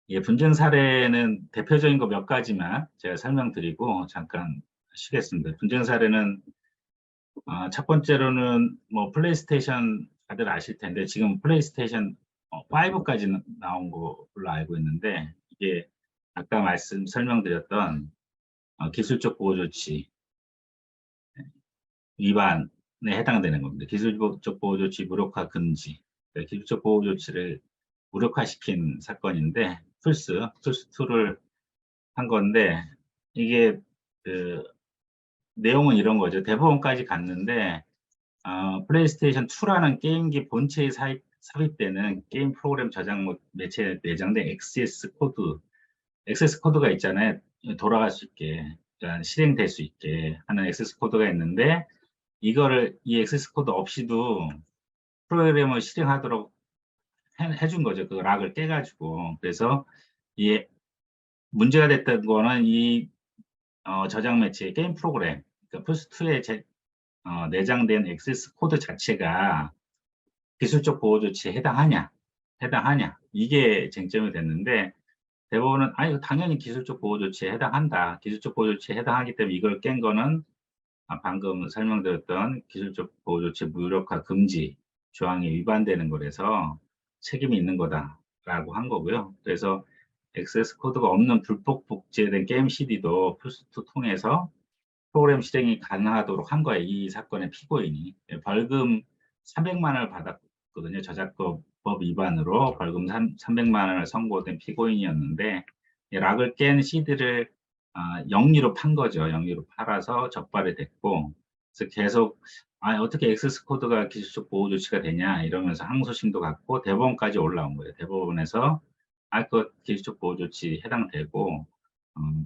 예, 분쟁 사례는 대표적인 거 몇 가지만 제가 설명드리고 잠깐 쉬겠습니다. 분쟁 사례는 첫 번째로는 뭐 플레이스테이션 다들 아실 텐데 지금 플레이스테이션 5까지 나온 걸로 알고 있는데 이게 아까 설명드렸던 기술적 보호 조치 위반에 해당되는 겁니다. 기술적 보호 조치 무력화 금지. 그러니까 기술적 보호 조치를 무력화시킨 사건인데 플스2를 한 건데 이게 그 내용은 이런 거죠. 대법원까지 갔는데 플레이스테이션 2라는 게임기 본체에 삽입되는 게임 프로그램 저장 매체에 내장된 액세스 코드가 있잖아요. 돌아갈 수 있게, 그러니까 실행될 수 있게 하는 액세스 코드가 있는데 이 액세스 코드 없이도 프로그램을 실행하도록 해준 거죠. 그 락을 깨가지고. 그래서 이 문제가 됐던 거는 이 저장 매체 게임 프로그램, 그러니까 플스2에 내장된 액세스 코드 자체가 기술적 보호 조치에 해당하냐 이게 쟁점이 됐는데 대법원은 이거 당연히 기술적 보호 조치에 해당한다. 기술적 보호 조치에 해당하기 때문에 이걸 깬 거는 방금 설명드렸던 기술적 보호 조치 무력화 금지 조항이 위반되는 거라서 책임이 있는 거다라고 한 거고요. 그래서 액세스 코드가 없는 불법 복제된 게임 CD도 플스2 통해서 프로그램 실행이 가능하도록 한 거예요. 이 사건의 피고인이. 벌금 300만 원을 받았거든요. 저작법 위반으로 벌금 300만 원을 선고된 피고인이었는데 락을 깬 CD를 영리로 판 거죠. 영리로 팔아서 적발이 됐고 그래서 계속 어떻게 액세스 코드가 기술적 보호 조치가 되냐 이러면서 항소심도 갔고 대법원까지 올라온 거예요. 대법원에서 그 기술적 보호 조치 해당되고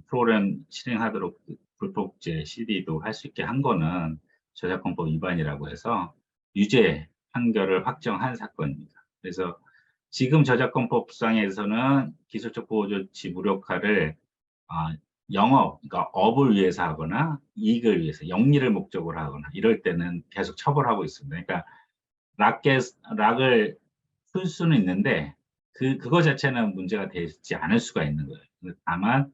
프로그램 실행하도록 불법제 CD도 할 수 있게 한 거는 저작권법 위반이라고 해서 유죄 판결을 확정한 사건입니다. 그래서 지금 저작권법상에서는 기술적 보호 조치 무력화를 아, 그러니까 업을 위해서 하거나 이익을 위해서, 영리를 목적으로 하거나 이럴 때는 계속 처벌하고 있습니다. 그러니까 락을 풀 수는 있는데 그거 자체는 문제가 되지 않을 수가 있는 거예요. 다만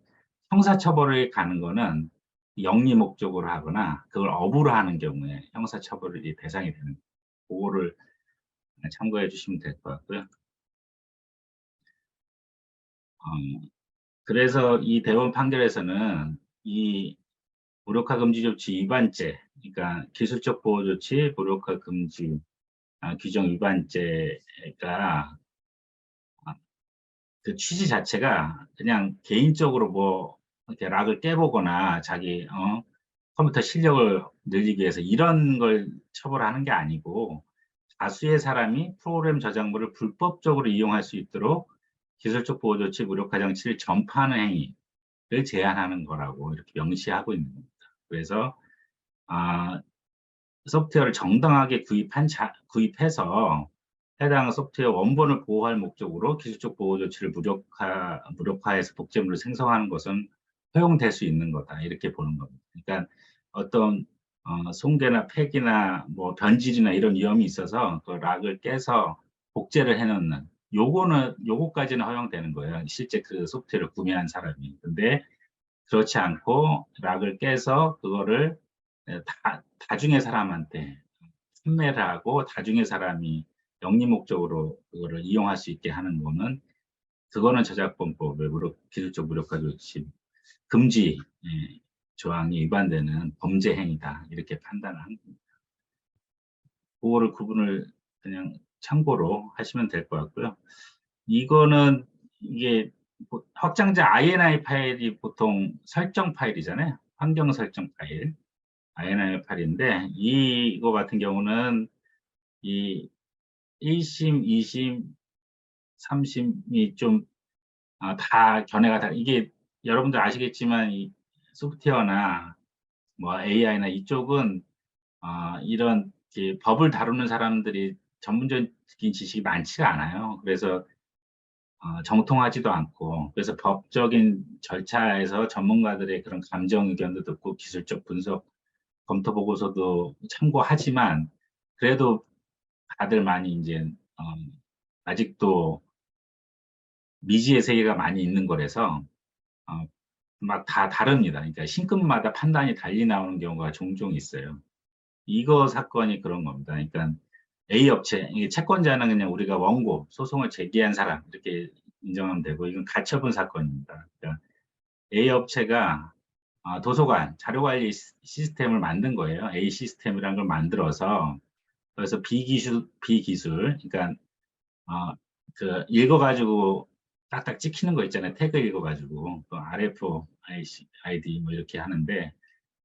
형사처벌을 가는 거는 영리 목적으로 하거나 그걸 업으로 하는 경우에 형사처벌이 대상이 되는 거예요. 그거를 참고해 주시면 될 것 같고요. 어, 그래서 이 대법원 판결에서는 이 무력화 금지 조치 위반죄, 그러니까 기술적 보호 조치 무력화 금지 규정 위반죄가 그 취지 자체가 그냥 개인적으로 뭐 이렇게 락을 깨보거나 자기 컴퓨터 실력을 늘리기 위해서 이런 걸 처벌하는 게 아니고 다수의 사람이 프로그램 저작물을 불법적으로 이용할 수 있도록 기술적 보호 조치 무력화 장치를 전파하는 행위를 제한하는 거라고 이렇게 명시하고 있는 겁니다. 그래서 아, 소프트웨어를 정당하게 구입해서 해당 소프트웨어 원본을 보호할 목적으로 기술적 보호 조치를 무력화해서 복제물을 생성하는 것은 허용될 수 있는 거다. 이렇게 보는 겁니다. 그러니까 어떤 손괴나 폐기나 뭐 변질이나 이런 위험이 있어서 그 락을 깨서 복제를 해놓는 요거까지는 허용되는 거예요. 실제 그 소프트웨어를 구매한 사람이. 근데 그렇지 않고 락을 깨서 그거를 다중의 사람한테 판매를 하고 다중의 사람이 영리 목적으로 그거를 이용할 수 있게 하는 거는 그거는 저작권법의 기술적 무력화 조치 금지 조항이 위반되는 범죄 행위다 이렇게 판단을 한 겁니다. 그거를 구분을 그냥 참고로 하시면 될 것 같고요. 이거는 이게 확장자 INI 파일이 보통 설정 파일이잖아요. 환경 설정 파일. INI 파일인데 이거 같은 경우는 이 1심, 2심, 3심이 좀 다 견해가 다 이게 여러분들 아시겠지만 이 소프트웨어나 뭐 AI나 이쪽은 이런 법을 다루는 사람들이 전문적인 지식이 많지가 않아요. 그래서 정통하지도 않고 그래서 법적인 절차에서 전문가들의 그런 감정 의견도 듣고 기술적 분석 검토 보고서도 참고하지만 그래도 다들 많이 이제 아직도 미지의 세계가 많이 있는 거라서 막 다 다릅니다. 그러니까 신급마다 판단이 달리 나오는 경우가 종종 있어요. 이거 사건이 그런 겁니다. 그러니까 A 업체, 이게 채권자는 그냥 우리가 원고, 소송을 제기한 사람 이렇게 인정하면 되고, 이건 가처분 사건입니다. 그러니까 A 업체가 도서관, 자료관리 시스템을 만든 거예요. A 시스템이라는 걸 만들어서, 그래서 B 기술, 그러니까 그 읽어가지고 딱딱 찍히는 거 있잖아요. 태그 읽어가지고 또 RFID 뭐 이렇게 하는데,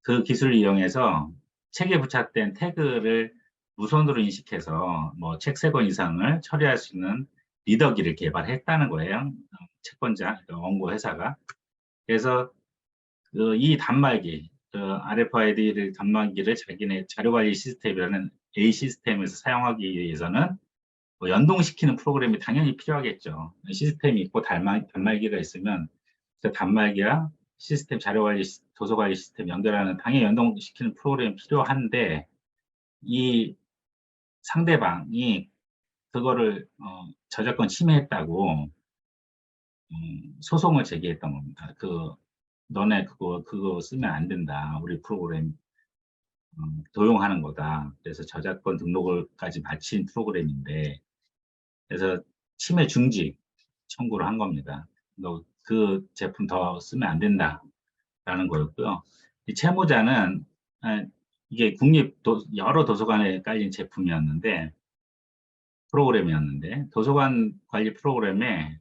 그 기술을 이용해서 책에 부착된 태그를 무선으로 인식해서 뭐 책 3권 이상을 처리할 수 있는 리더기를 개발했다는 거예요. 채권자, 그 원고 회사가. 그래서 이 단말기, RFID를 단말기를 자기네 자료관리 시스템이라는 A 시스템에서 사용하기 위해서는 뭐 연동시키는 프로그램이 당연히 필요하겠죠. 시스템이 있고 단말기가 있으면 그 단말기와 시스템 자료관리, 도서관리 시스템 연결하는 당연히 연동시키는 프로그램이 필요한데, 이 상대방이 그거를 저작권 침해했다고 소송을 제기했던 겁니다. 너네 그거 쓰면 안 된다. 우리 프로그램 도용하는 거다. 그래서 저작권 등록을까지 마친 프로그램인데, 그래서 침해 중지 청구를 한 겁니다. 너 그 제품 더 쓰면 안 된다라는 거였고요. 이 채무자는 이게 여러 도서관에 깔린 제품이었는데, 프로그램이었는데, 도서관 관리 프로그램에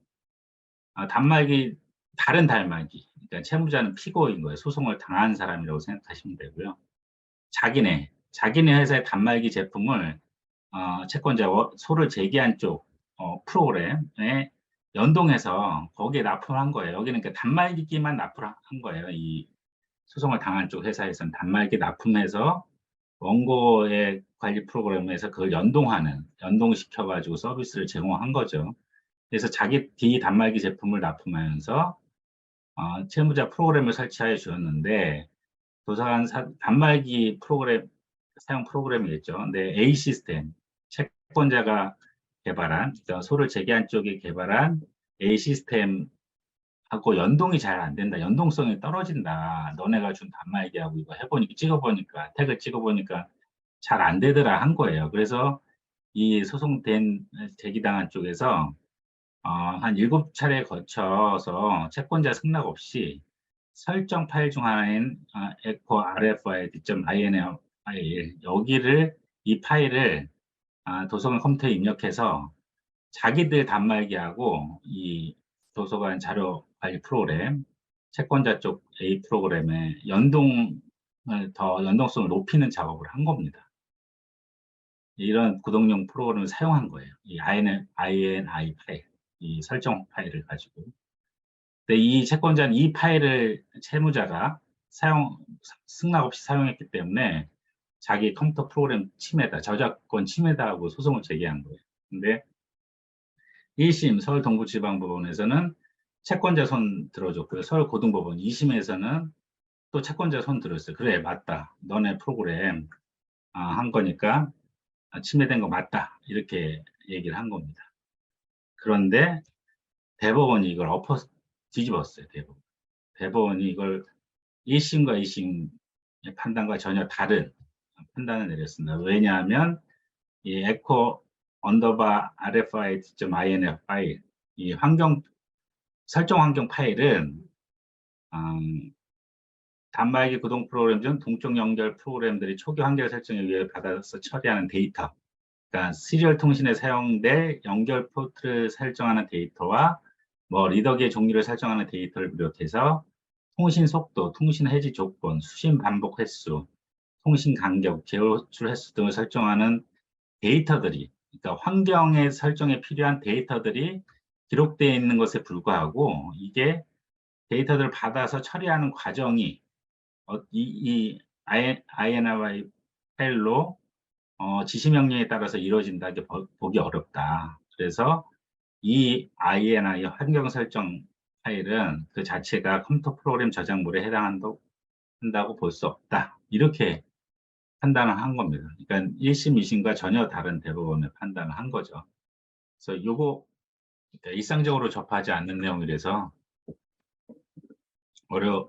단말기, 다른 단말기, 그러니까 채무자는 피고인 거예요. 소송을 당한 사람이라고 생각하시면 되고요. 자기네 회사의 단말기 제품을 채권자 소를 제기한 쪽 프로그램에 연동해서 거기에 납품을 한 거예요. 여기는 그러니까 단말기만 납품을 한 거예요. 이 소송을 당한 쪽 회사에서는 단말기 납품해서 원고의 관리 프로그램에서 그걸 연동시켜가지고 서비스를 제공한 거죠. 그래서 자기 D 단말기 제품을 납품하면서 채무자 프로그램을 설치하여 주었는데, 도서관 단말기 프로그램 사용 프로그램이겠죠. 근데 A 시스템, 채권자가 개발한, 그러니까 소를 제기한 쪽이 개발한 A 시스템하고 연동이 잘 안 된다. 연동성이 떨어진다. 너네가 준 단말기하고 이거 찍어보니까, 태그 찍어보니까 잘 안 되더라 한 거예요. 그래서 이 제기당한 쪽에서 한 7차례에 거쳐서 채권자 승낙 없이 설정 파일 중 하나인 echo rfid.inf 파일, 이 파일을 도서관 컴퓨터에 입력해서 자기들 단말기하고 이 도서관 자료 관리 프로그램, 채권자 쪽 A 프로그램에 연동성을 높이는 작업을 한 겁니다. 이런 구동용 프로그램을 사용한 거예요. 이 INI 파일, 이 설정 파일을 가지고. 근데 이 채권자는 이 파일을 채무자가 승낙 없이 사용했기 때문에 자기 컴퓨터 프로그램 침해다, 저작권 침해다 하고 소송을 제기한 거예요. 근데 1심 서울동부지방법원에서는 채권자 손 들어줬고요. 서울고등법원 2심에서는 또 채권자 손 들었어요. 그래, 맞다. 너네 프로그램 한 거니까 침해된 거 맞다. 이렇게 얘기를 한 겁니다. 그런데 대법원이 이걸 뒤집었어요. 대법원이 이걸 1심과 2심의 판단과 전혀 다른 판단을 내렸습니다. 왜냐하면 이 echo rfid.inf 파일, 이 설정 환경 파일은 단말기 구동 프로그램 중 동쪽 연결 프로그램들이 초기 환경 설정에 의해 받아서 처리하는 데이터, 그러니까 시리얼 통신에 사용될 연결 포트를 설정하는 데이터와 뭐 리더기의 종류를 설정하는 데이터를 비롯해서 통신 속도, 통신 해지 조건, 수신 반복 횟수, 통신 간격, 제출 횟수 등을 설정하는 데이터들이, 그러니까 환경의 설정에 필요한 데이터들이 기록되어 있는 것에 불구하고, 이게 데이터들을 받아서 처리하는 과정이 이 INI 파일로 지시 명령에 따라서 이루어진다, 이게 보기 어렵다. 그래서 이 INI 환경 설정 파일은 그 자체가 컴퓨터 프로그램 저작물에 해당한다고 볼 수 없다. 이렇게 판단을 한 겁니다. 그러니까 1심, 2심과 전혀 다른 대법원의 판단을 한 거죠. 그래서 그러니까 일상적으로 접하지 않는 내용이라서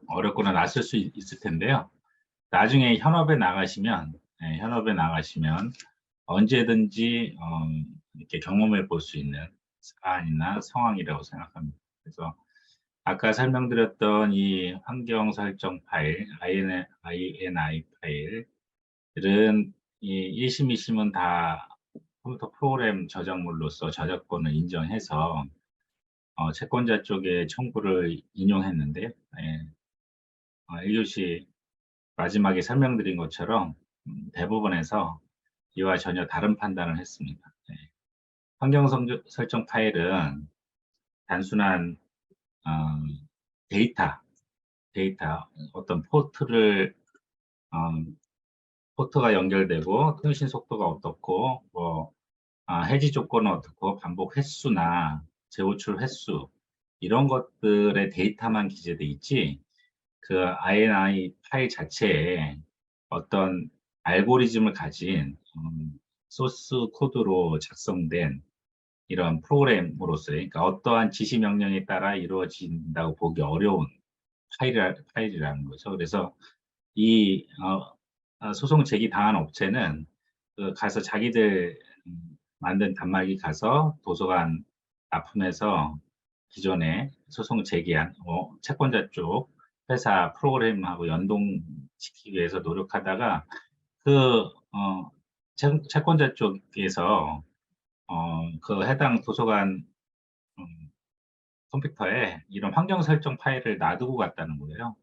어렵거나 낯설 수 있을 텐데요. 나중에 현업에 나가시면, 예, 현업에 나가시면 언제든지 이렇게 경험해 볼 수 있는 사안이나 상황이라고 생각합니다. 그래서 아까 설명드렸던 이 환경 설정 파일, INI 파일들은 이 1심, 2심은 다 컴퓨터 프로그램 저작물로서 저작권을 인정해서 채권자 쪽에 청구를 인용했는데요. 예, 1교시 마지막에 설명드린 것처럼 대법원에서 이와 전혀 다른 판단을 했습니다. 예, 환경 설정 파일은 단순한 어, 데이터, 어떤 어, 포트가 연결되고 통신 속도가 어떻고 뭐 해지 조건은 어떻고 반복 횟수나 재호출 횟수 이런 것들의 데이터만 기재돼 있지 그 INI 파일 자체에 어떤 알고리즘을 가진 소스 코드로 작성된 이런 프로그램으로서의 그러니까 어떠한 지시 명령에 따라 이루어진다고 보기 어려운 파일이라는 거죠. 그래서 이 소송 제기 당한 업체는 그 가서 자기들 만든 단말기 가서 도서관 납품해서 기존에 소송 제기한 채권자 쪽 회사 프로그램하고 연동시키기 위해서 노력하다가 그 채권자 쪽에서 그 해당 도서관 음, 컴퓨터에 이런 환경 설정 파일을 놔두고 갔다는 거예요.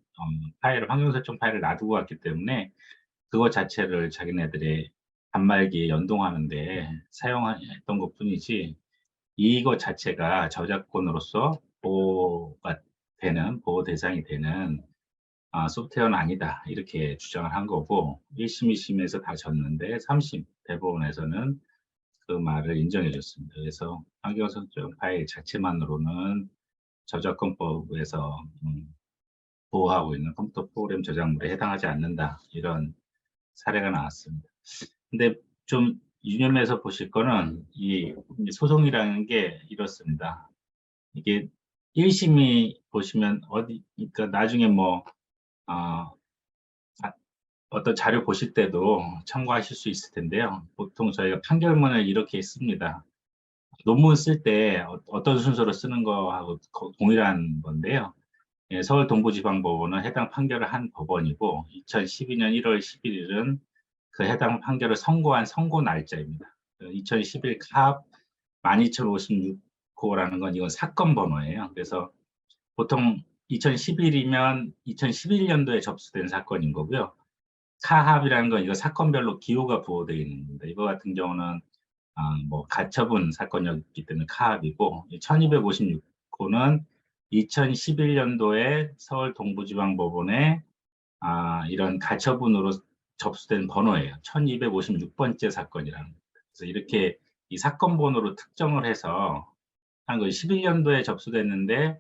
환경 설정 파일을 놔두고 갔기 때문에 그거 자체를 자기네들의 단말기에 연동하는데 사용했던 것 뿐이지 이것 자체가 저작권으로서 보호 대상이 되는 소프트웨어는 아니다. 이렇게 주장을 한 거고 1심, 2심에서 다 졌는데 3심 대법원에서는 그 말을 인정해 줬습니다. 그래서 환경 설정 파일 자체만으로는 저작권법에서 보호하고 있는 컴퓨터 프로그램 저작물에 해당하지 않는다. 이런 사례가 나왔습니다. 근데 좀 유념해서 보실 거는 이 소송이라는 게 이렇습니다. 이게 1심이 보시면 그러니까 나중에 뭐, 어, 어떤 자료 보실 때도 참고하실 수 있을 텐데요. 보통 저희가 판결문을 이렇게 씁니다. 논문 쓸 때 어떤 순서로 쓰는 거하고 동일한 건데요. 예, 서울 동부지방법원은 해당 판결을 한 법원이고 2012년 1월 11일은 그 해당 판결을 선고한 선고 날짜입니다. 2011 갑 12056호라는 건 이건 사건 번호예요. 그래서 보통 2011이면 2011년도에 접수된 사건인 거고요. 카합이라는 건 이거 사건별로 기호가 부호되어 있는 겁니다. 이거 같은 경우는 뭐 가처분 사건이었기 때문에 카합이고 1256호는 2011년도에 서울 동부지방법원에 이런 가처분으로 접수된 번호예요. 1256번째 사건이라는 거예요. 그래서 이렇게 이 사건 번호로 특정을 해서 한 거 11년도에 접수됐는데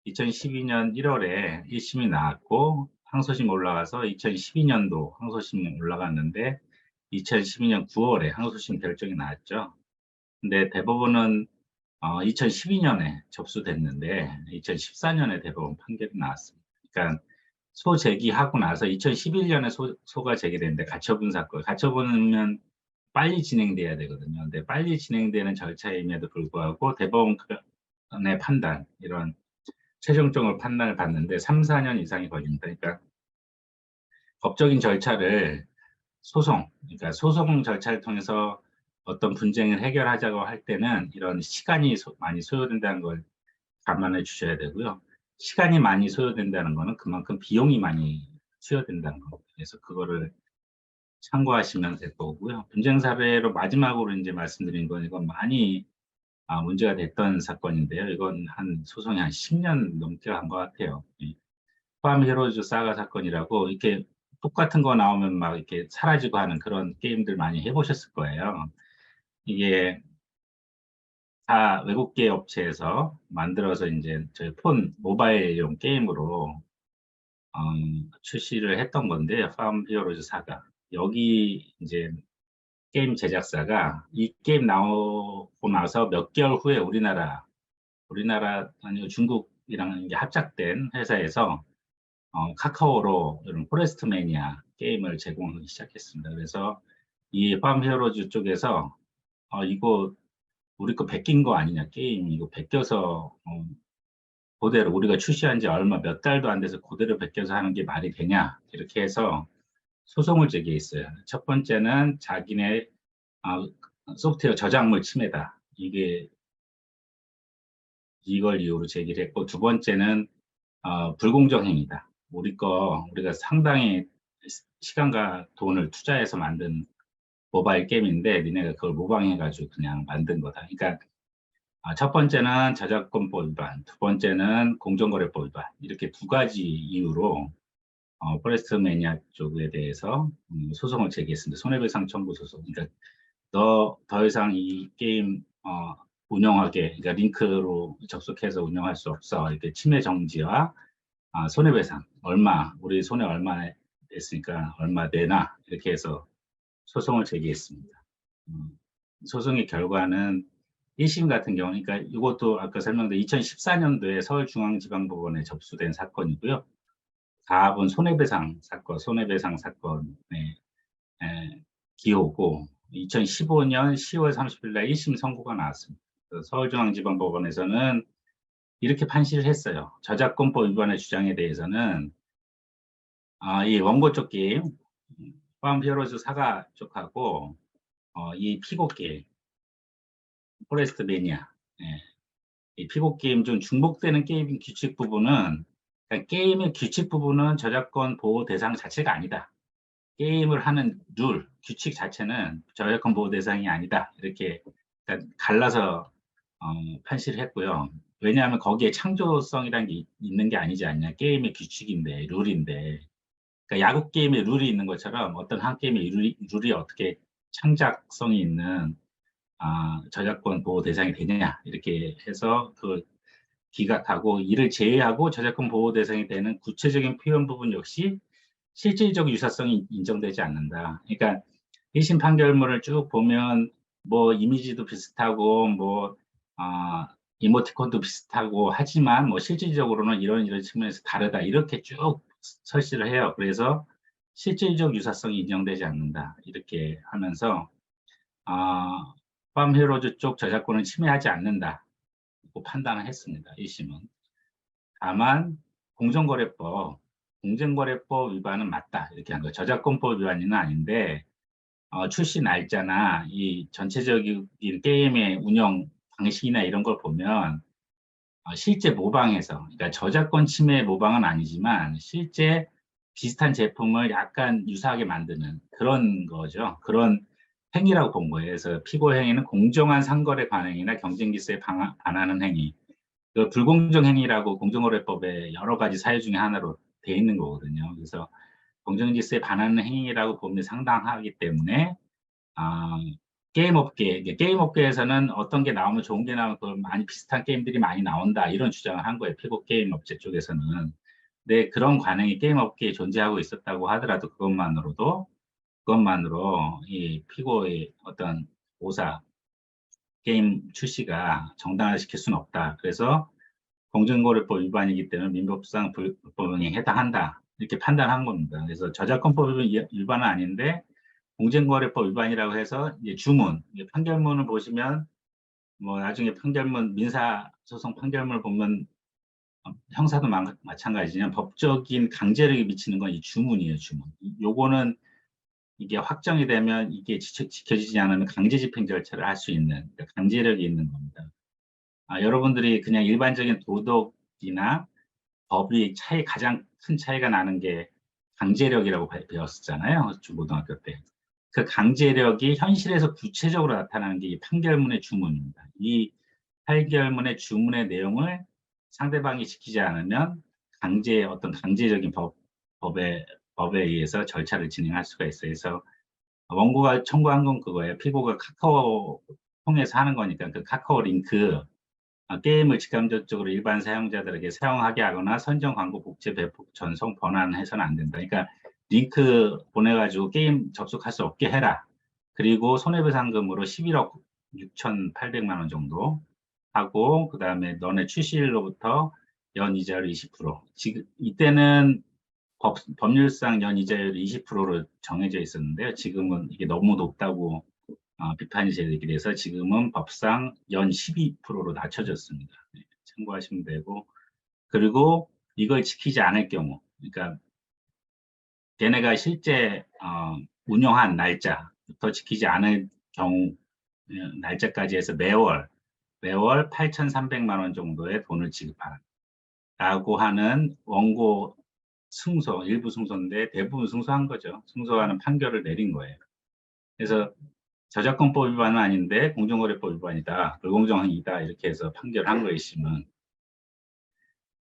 2012년 1월에 1심이 나왔고 항소심 올라가서 2012년도 항소심이 올라갔는데 2012년 9월에 항소심 결정이 나왔죠. 근데 대법원은 2012년에 접수됐는데 2014년에 대법원 판결이 나왔습니다. 그러니까 소 제기하고 나서 2011년에 소가 제기됐는데 가처분 사건, 가처분은 빨리 진행돼야 되거든요. 근데 빨리 진행되는 절차임에도 불구하고 대법원의 판단, 이런 최종적으로 판단을 받는데 3, 4년 이상이 걸립니다. 그러니까 법적인 절차를 그러니까 소송 절차를 통해서 어떤 분쟁을 해결하자고 할 때는 이런 시간이 많이 소요된다는 걸 감안해 주셔야 되고요. 시간이 많이 소요된다는 거는 그만큼 비용이 많이 수요된다는 겁니다. 그래서 그거를 참고하시면 될 거고요. 분쟁 사례로 마지막으로 이제 말씀드린 건 이건 많이 문제가 됐던 사건인데요. 이건 소송이 한 10년 넘게 간 것 같아요. 팜 히로즈 사가 사건이라고 이렇게 똑같은 거 나오면 막 이렇게 사라지고 하는 그런 게임들 많이 해보셨을 거예요. 이게 다 외국계 업체에서 만들어서 이제 저희 폰 모바일용 게임으로 출시를 했던 건데 팜 히어로즈 사가 여기 이제 게임 제작사가 이 게임 나오고 나서 몇 개월 후에 우리나라 우리나라 아니고 중국이랑 이게 합작된 회사에서 카카오로 이런 포레스트 매니아 게임을 제공하기 시작했습니다. 그래서 이 팜 히어로즈 쪽에서 이거 우리 거 베낀 거 아니냐 게임 이거 베껴서 그대로 우리가 출시한 지 얼마 몇 달도 안 돼서 그대로 베껴서 하는 게 말이 되냐 이렇게 해서 소송을 제기했어요. 첫 번째는 자기네 아, 소프트웨어 저작물 침해다. 이걸 이유로 제기를 했고, 두 번째는 불공정 행위다. 우리가 상당히 시간과 돈을 투자해서 만든 모바일 게임인데 니네가 그걸 모방해가지고 그냥 만든 거다. 그러니까 첫 번째는 저작권법 위반, 두 번째는 공정거래법 위반 이렇게 두 가지 이유로 포레스트 매니아 쪽에 대해서 소송을 제기했습니다. 손해배상 청구 소송. 그러니까 너 더 이상 이 게임 운영하게, 그러니까 링크로 접속해서 운영할 수 없어. 이렇게 침해 정지와 손해배상 우리 손해 얼마 냈으니까 얼마 내나 이렇게 해서 소송을 제기했습니다. 소송의 결과는 1심 같은 경우, 그러니까 이것도 아까 설명드린 2014년도에 서울중앙지방법원에 접수된 사건이고요. 가압은 손해배상 사건의 기호고 2015년 10월 30일 날 1심 선고가 나왔습니다. 서울중앙지방법원에서는 이렇게 판시를 했어요. 저작권법 위반의 주장에 대해서는 이 원고 쪽 게임, 팜 히어로즈 사가 쪽하고 이 피고 게임, 포레스트 매니아, 이 피고 게임 중 중복되는 게임 규칙 부분은 그러니까 게임의 규칙 부분은 저작권 보호 대상 자체가 아니다. 게임을 하는 규칙 자체는 저작권 보호 대상이 아니다. 이렇게 그러니까 갈라서 판시를 했고요. 왜냐하면 거기에 창조성이라는 게 있는 게 아니지 않냐. 게임의 규칙인데, 룰인데. 그러니까 야구 게임에 룰이 있는 것처럼 어떤 한 게임의 룰이 어떻게 창작성이 있는 저작권 보호 대상이 되느냐. 이렇게 해서 그 기각하고 이를 제외하고 저작권 보호 대상이 되는 구체적인 표현 부분 역시 실질적 유사성이 인정되지 않는다. 그러니까 1심 판결문을 쭉 보면 뭐 이미지도 비슷하고 뭐 이모티콘도 비슷하고 하지만 뭐 실질적으로는 이런 측면에서 다르다 이렇게 쭉 설시를 해요. 그래서 실질적 유사성이 인정되지 않는다 이렇게 하면서 팜 히어로즈 쪽 저작권은 침해하지 않는다고 판단을 했습니다. 1심은. 다만 공정거래법 위반은 맞다 이렇게 한 거예요. 저작권법 위반은 아닌데 출시 날짜나 이 전체적인 게임의 운영 방식이나 이런 걸 보면 실제 모방해서, 그러니까 저작권 침해 모방은 아니지만 실제 비슷한 제품을 약간 유사하게 만드는 그런 거죠. 그런 행위라고 본 거예요. 그래서 피고 행위는 공정한 상거래 관행이나 경쟁기세에 반하는 행위. 그 불공정 행위라고 공정거래법에 여러 가지 사유 중에 하나로 돼 있는 거거든요. 그래서 공정지수에 반하는 행위라고 보면 상당하기 때문에 아, 게임 업계에서는 어떤 게 나오면 좋은 게 나오고 많이 비슷한 게임들이 많이 나온다 이런 주장을 한 거예요. 피고 게임 업체 쪽에서는. 근데 그런 관행이 게임 업계에 존재하고 있었다고 하더라도 그것만으로 이 피고의 어떤 오사 게임 출시가 정당화시킬 수는 없다. 그래서 공정거래법 위반이기 때문에 민법상 불법행위에 해당한다. 이렇게 판단한 겁니다. 그래서 저작권법 위반은 아닌데 공정거래법 위반이라고 해서 이제 판결문을 보시면 뭐 나중에 민사소송 판결문을 보면 형사도 마찬가지지만 법적인 강제력이 미치는 건 이 주문이에요, 주문. 요거는 이게 확정이 되면 이게 지켜지지 않으면 강제 집행 절차를 할 수 있는 그러니까 강제력이 있는 겁니다. 여러분들이 그냥 일반적인 도덕이나 법이 가장 큰 차이가 나는 게 강제력이라고 배웠었잖아요. 중고등학교 때. 그 강제력이 현실에서 구체적으로 나타나는 게 이 판결문의 주문입니다. 이 판결문의 주문의 내용을 상대방이 지키지 않으면 어떤 강제적인 법에 의해서 절차를 진행할 수가 있어요. 그래서 원고가 청구한 건 그거예요. 피고가 카카오 통해서 하는 거니까 그 카카오 링크 게임을 직간접적으로 일반 사용자들에게 사용하게 하거나 선정 광고 복제 배포 전송 번안해서는 안 된다. 그러니까 링크 보내가지고 게임 접속할 수 없게 해라. 그리고 손해배상금으로 11억 6,800만 원 정도 하고 그다음에 너네 출시일로부터 연 이자율 20%. 지금 이때는 법률상 연 이자율이 20%로 정해져 있었는데요. 지금은 이게 너무 높다고 비판이 제기되게 돼서 지금은 법상 연 12%로 낮춰졌습니다. 네, 참고하시면 되고 그리고 이걸 지키지 않을 경우, 그러니까 걔네가 실제 운영한 날짜부터 지키지 않을 경우 날짜까지 해서 매월 8,300만 원 정도의 돈을 지급하라고 하는 원고 승소, 일부 승소인데 대부분 승소한 거죠. 승소하는 판결을 내린 거예요. 그래서 저작권법 위반은 아닌데 공정거래법 위반이다, 불공정행위다 이렇게 해서 판결한 거예요, 1심은.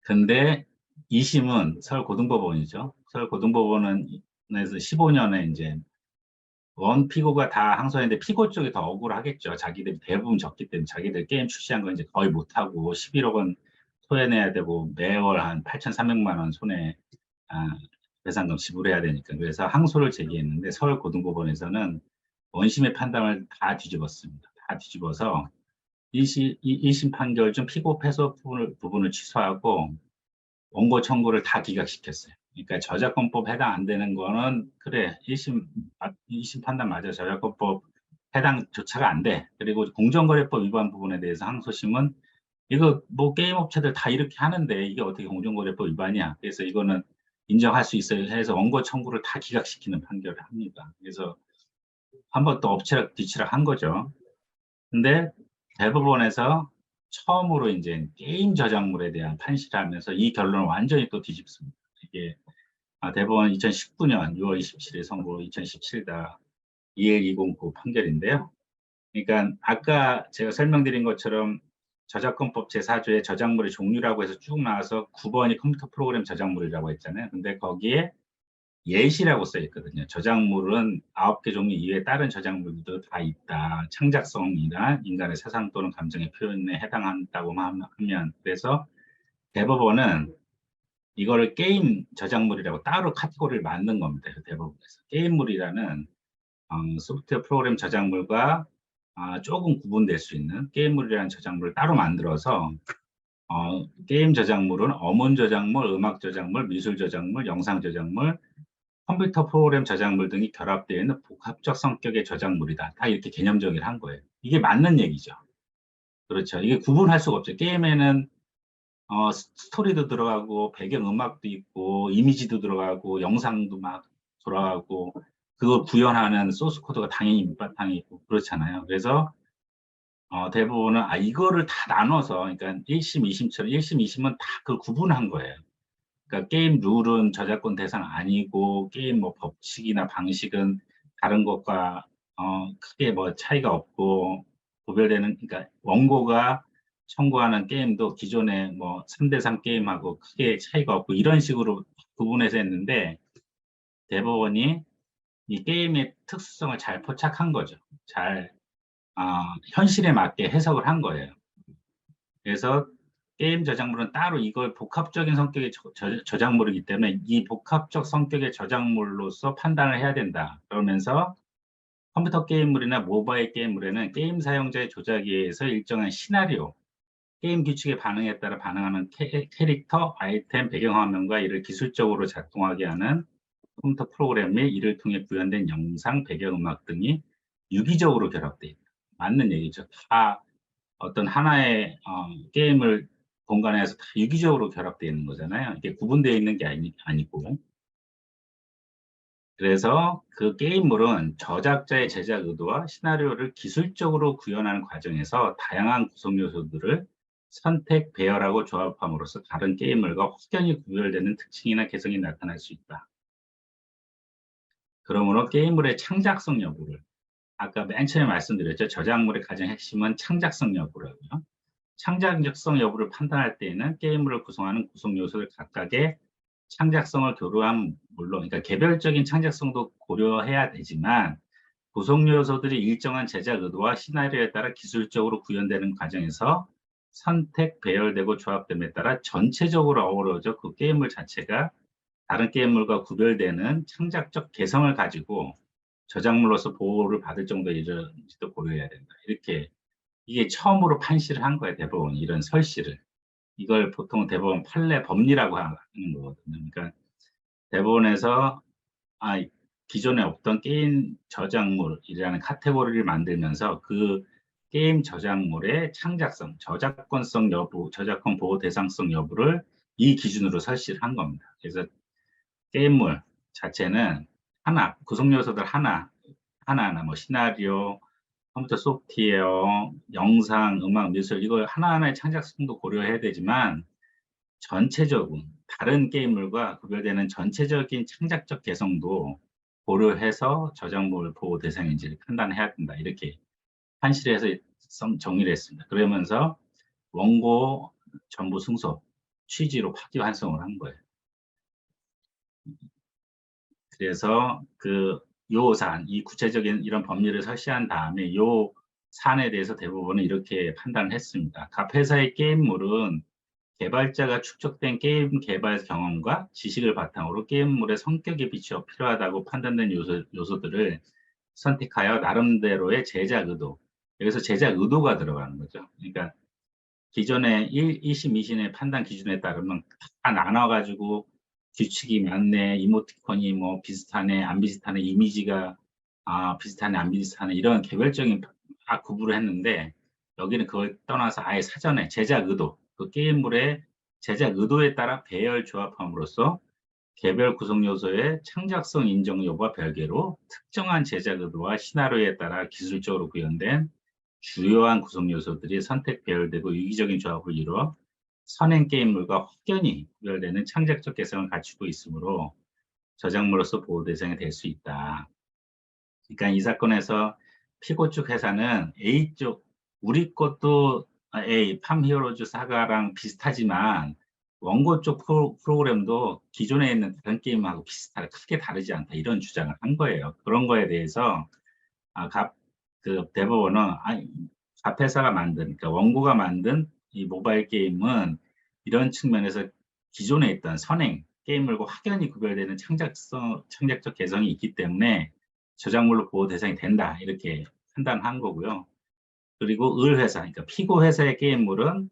근데 2심은 서울고등법원이죠. 서울고등법원에서 15년에 이제 원 피고가 다 항소했는데 피고 쪽이 더 억울하겠죠. 자기들이 대부분 졌기 때문에 자기들 게임 출시한 거 이제 거의 못하고 11억 원 토해내야 되고 매월 한 8,300만 원 손해 배상금 지불해야 되니까. 그래서 항소를 제기했는데 서울고등법원에서는 원심의 판단을 다 뒤집었습니다. 다 뒤집어서 1심 판결 중 피고 패소 부분을 취소하고 원고 청구를 다 기각시켰어요. 그러니까 저작권법 해당 안 되는 거는 그래 1심 판단 맞아, 저작권법 해당조차가 안 돼. 그리고 공정거래법 위반 부분에 대해서 항소심은 이거 뭐 게임 업체들 다 이렇게 하는데 이게 어떻게 공정거래법 위반이야? 그래서 이거는 인정할 수 있어요 해서 원고 청구를 다 기각시키는 판결을 합니다. 그래서 한 번 또 엎치락 뒤치락 한 거죠. 근데 대법원에서 처음으로 이제 게임 저작물에 대한 판시를 하면서 이 결론을 완전히 또 뒤집습니다. 이게 대법원 2019년 6월 27일 선고 2017다 21209 판결인데요. 그러니까 아까 제가 설명드린 것처럼 저작권법 제4조의 저작물의 종류라고 해서 쭉 나와서 9번이 컴퓨터 프로그램 저작물이라고 했잖아요. 근데 거기에 예시라고 써 있거든요. 저작물은 9개 종류 이외에 다른 저작물도 다 있다. 창작성이나 인간의 사상 또는 감정의 표현에 해당한다고 하면, 그래서 대법원은 이거를 게임 저작물이라고 따로 카테고리를 만든 겁니다. 대법원에서. 게임물이라는 소프트웨어 프로그램 저작물과 조금 구분될 수 있는 게임물이라는 저작물을 따로 만들어서 게임 저작물은 어문 저작물, 음악 저작물, 미술 저작물, 영상 저작물, 컴퓨터 프로그램 저작물 등이 결합되어 있는 복합적 성격의 저작물이다. 다 이렇게 개념 정의를 한 거예요. 이게 맞는 얘기죠. 그렇죠. 이게 구분할 수가 없죠. 게임에는 스토리도 들어가고 배경 음악도 있고 이미지도 들어가고 영상도 막 돌아가고 그걸 구현하는 소스 코드가 당연히 밑바탕에 있고 그렇잖아요. 그래서 대부분은 이거를 다 나눠서 그러니까 1심, 2심처럼 1심, 2심은 다 그걸 구분한 거예요. 그러니까 게임 룰은 저작권 대상 아니고 게임 뭐 법칙이나 방식은 다른 것과 크게 뭐 차이가 없고 구별되는, 그러니까 원고가 청구하는 게임도 기존의 뭐 3대3 게임하고 크게 차이가 없고 이런 식으로 구분해서 했는데 대법원이 이 게임의 특수성을 잘 포착한 거죠. 잘 현실에 맞게 해석을 한 거예요. 그래서 게임 저작물은 따로 이걸 복합적인 성격의 저작물이기 때문에 이 복합적 성격의 저작물로서 판단을 해야 된다. 그러면서 컴퓨터 게임물이나 모바일 게임물에는 게임 사용자의 조작에 의해서 일정한 시나리오, 게임 규칙의 반응에 따라 반응하는 캐릭터, 아이템, 배경화면과 이를 기술적으로 작동하게 하는 컴퓨터 프로그램 및 이를 통해 구현된 영상, 배경음악 등이 유기적으로 결합되어 있다. 맞는 얘기죠. 다 어떤 하나의 게임을 공간에서 다 유기적으로 결합되어 있는 거잖아요. 이게 구분되어 있는 게 아니고. 그래서 그 게임물은 저작자의 제작 의도와 시나리오를 기술적으로 구현하는 과정에서 다양한 구성 요소들을 선택, 배열하고 조합함으로써 다른 게임물과 확연히 구별되는 특징이나 개성이 나타날 수 있다. 그러므로 게임물의 창작성 여부를 아까 맨 처음에 말씀드렸죠. 저작물의 가장 핵심은 창작성 여부라고요. 창작성 여부를 판단할 때에는 게임물을 구성하는 구성 요소들 각각의 창작성을 고려한 물론, 그러니까 개별적인 창작성도 고려해야 되지만 구성 요소들이 일정한 제작 의도와 시나리오에 따라 기술적으로 구현되는 과정에서 선택, 배열되고 조합됨에 따라 전체적으로 어우러져 그 게임물 자체가 다른 게임물과 구별되는 창작적 개성을 가지고 저작물로서 보호를 받을 정도에 이르는지도 고려해야 된다. 이렇게 이게 처음으로 판시를 한 거예요, 대법원이. 이런 설시를. 이걸 보통 대법원 판례 법리라고 하는 거거든요. 그러니까 대법원에서 기존에 없던 게임 저작물이라는 카테고리를 만들면서 그 게임 저작물의 창작성, 저작권성 여부, 저작권 보호 대상성 여부를 이 기준으로 설치를 한 겁니다. 그래서 게임물 자체는 하나, 구성 요소들 하나하나, 뭐 시나리오, 컴퓨터 소프트웨어, 영상, 음악, 미술, 이거 하나하나의 창작성도 고려해야 되지만 전체적인 다른 게임물과 구별되는 전체적인 창작적 개성도 고려해서 저작물 보호 대상인지를 판단해야 된다. 이렇게 판시해서 정리를 했습니다. 그러면서 원고 정보 승소 취지로 파기환송을 한 거예요. 그래서 이 구체적인 이런 법리를 설치한 다음에 요 사안에 대해서 대부분은 이렇게 판단을 했습니다. 각 회사의 게임물은 개발자가 축적된 게임 개발 경험과 지식을 바탕으로 게임물의 성격에 비추어 필요하다고 판단된 요소들을 선택하여 나름대로의 제작 의도, 여기서 제작 의도가 들어가는 거죠. 그러니까 기존의 1심, 2심의 판단 기준에 따르면 다 나눠가지고 규칙이 많네, 이모티콘이 뭐 비슷하네, 안 비슷하네, 이미지가 비슷하네, 안 비슷하네, 이런 개별적인 구분을 했는데 여기는 그걸 떠나서 아예 사전에 제작 의도, 그 게임물의 제작 의도에 따라 배열 조합함으로써 개별 구성 요소의 창작성 인정 여부와 별개로 특정한 제작 의도와 시나리오에 따라 기술적으로 구현된 주요한 구성 요소들이 선택 배열되고 유기적인 조합을 이루어 선행 게임물과 확연히 구별되는 창작적 개성을 갖추고 있으므로 저작물로서 보호 대상이 될 수 있다. 그러니까 이 사건에서 피고 쪽 회사는 A 쪽, 우리 것도 A, 팜히어로즈 사가랑 비슷하지만 원고 쪽 프로그램도 기존에 있는 다른 게임하고 비슷하다, 크게 다르지 않다, 이런 주장을 한 거예요. 그런 거에 대해서 대법원은 각 회사가 만든, 그러니까 원고가 만든 이 모바일 게임은 이런 측면에서 기존에 있던 선행 게임물과 확연히 구별되는 창작적 개성이 있기 때문에 저작물로 보호 대상이 된다, 이렇게 판단한 거고요. 그리고 을회사, 그러니까 피고 회사의 게임물은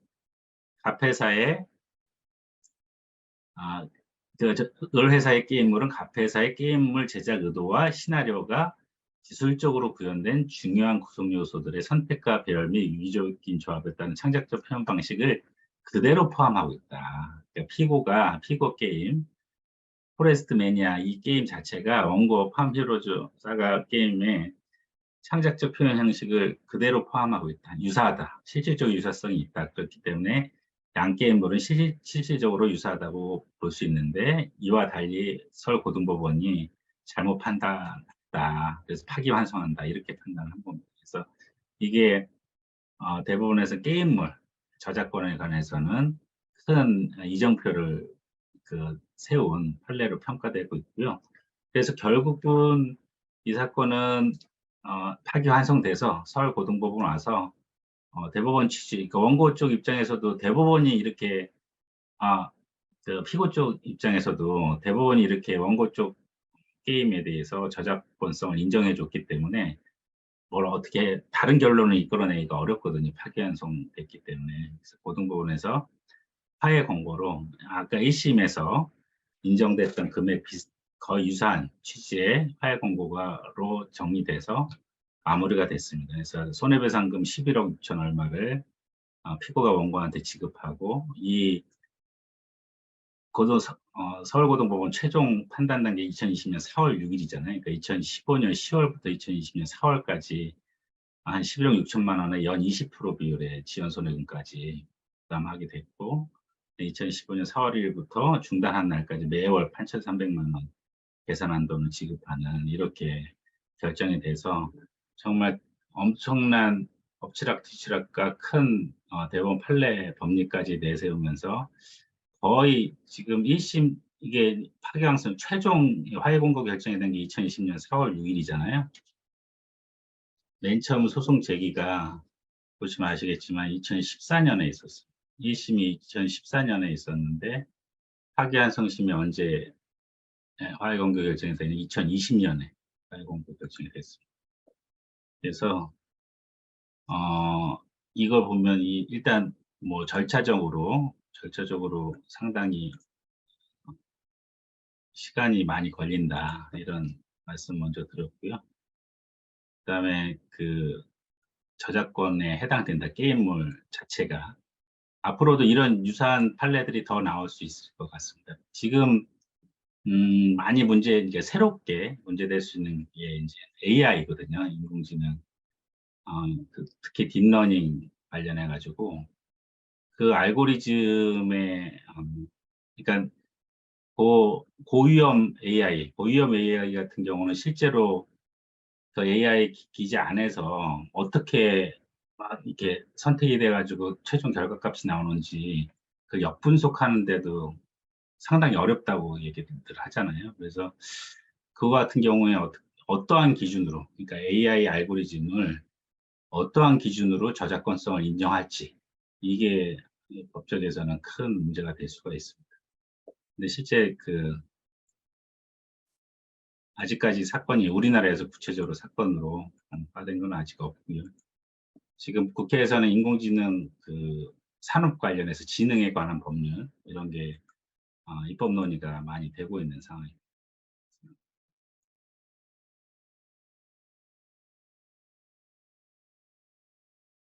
각 회사의 을회사의 게임물은 각 회사의 게임물 제작 의도와 시나리오가 기술적으로 구현된 중요한 구성 요소들의 선택과 배열 및 유기적인 조합에 따른 창작적 표현 방식을 그대로 포함하고 있다. 그러니까 피고 게임, 포레스트 매니아, 이 게임 자체가 원고 팜 히로즈 사가 게임의 창작적 표현 형식을 그대로 포함하고 있다. 유사하다. 실질적 유사성이 있다. 그렇기 때문에 양 게임물은 실질적으로 유사하다고 볼 수 있는데 이와 달리 서울고등법원이 잘못 판단했다. 그래서 파기환송한다. 이렇게 판단한 겁니다. 그래서 이게 대부분에서 게임물 저작권에 관해서는 큰 이정표를 세운 판례로 평가되고 있고요. 그래서 결국은 이 사건은 파기환송돼서 서울고등법원 와서 대법원 취지, 그러니까 원고 쪽 입장에서도 대법원이 이렇게 피고 쪽 입장에서도 대법원이 이렇게 원고 쪽 게임에 대해서 저작권성을 인정해 줬기 때문에 뭘 어떻게 다른 결론을 이끌어내기가 어렵거든요. 파기환송됐기 때문에. 그래서 고등법원에서 화해 공고로 아까 1심에서 인정됐던 금액 거의 유사한 취지의 화해 공고가로 정리돼서 마무리가 됐습니다. 그래서 손해배상금 11억 6천 얼마를 피고가 원고한테 지급하고 이 서울고등법원 최종 판단 단계 2020년 4월 6일이잖아요. 그러니까 2015년 10월부터 2020년 4월까지 한 11억 6천만 원의 연 20% 비율의 지연손해금까지 부담하게 됐고 2015년 4월 1일부터 중단한 날까지 매월 8,300만 원 계산한 돈을 지급하는 이렇게 결정이 돼서 정말 엄청난 엎치락뒤치락과 큰 대법원 판례 법리까지 내세우면서 거의 지금 1심 이게 파기환송 최종 화해 공고 결정이 된 게 2020년 4월 6일이잖아요. 맨 처음 소송 제기가 보시면 아시겠지만 2014년에 있었어요. 1심이 2014년에 있었는데 파기환송심이 언제 화해 공고 결정이 되냐 2020년에 화해 공고 결정이 됐습니다. 그래서 이걸 보면 일단 뭐 절차적으로 상당히 시간이 많이 걸린다. 이런 말씀 먼저 드렸고요. 그다음에 저작권에 해당된다. 게임물 자체가. 앞으로도 이런 유사한 판례들이 더 나올 수 있을 것 같습니다. 지금 많이 이제 새롭게 문제될 수 있는 게 이제 AI거든요. 인공지능. 어, 특히 딥러닝 관련해 가지고 그 알고리즘에 그러니까 고위험 AI 같은 경우는 실제로 그 AI 기지 안에서 어떻게 막 이렇게 선택이 돼 가지고 최종 결과값이 나오는지 그 역분석하는데도 상당히 어렵다고 얘기들 하잖아요. 그래서 그거 같은 경우에 어떠한 기준으로, 그러니까 AI 알고리즘을 어떠한 기준으로 저작권성을 인정할지, 이게 법적에서는 큰 문제가 될 수가 있습니다. 근데 실제 아직까지 사건이 우리나라에서 구체적으로 사건으로 발된 건 아직 없고요. 지금 국회에서는 인공지능 산업 관련해서 지능에 관한 법률 이런 게 입법 논의가 많이 되고 있는 상황입니다.